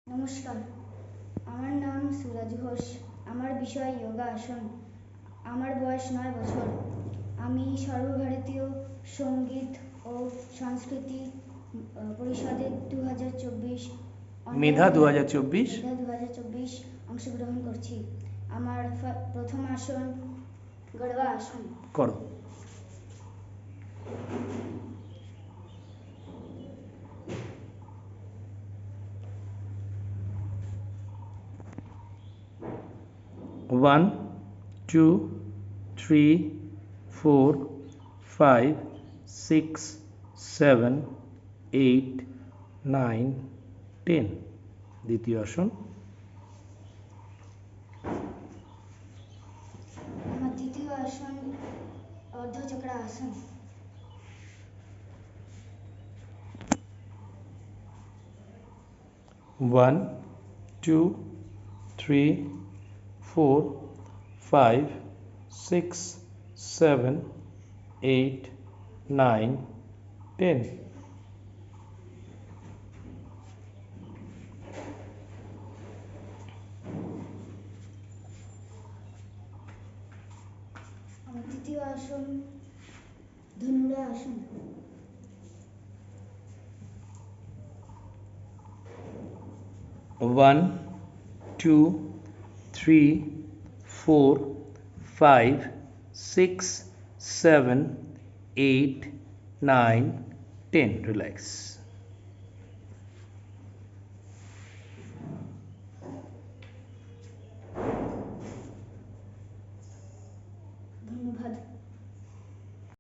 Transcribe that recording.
নমস্কার, আমার নাম সুরাজ ঘোষ। আমার বিষয় যোগাসন। আমার বয়স ৯ বছর। আমি সর্বভারতীয় সঙ্গীত ও সংস্কৃতি পরিষদের 2024 মেধা 2024 অংশগ্রহণ করছি। আমার প্রথম আসন গড়বা আসন। করো। One, two, three, four, five, six, seven, eight, nine, 10. দ্বিতীয় আসন। আমার দ্বিতীয় আসন অর্ধচক্রা আসন। One, two, three, four, five, six, seven, eight, nine, 10. আমার তৃতীয় আসন ধনুরা আসন। One, two, three, four, five, six, seven, eight, nine, 10. Relax.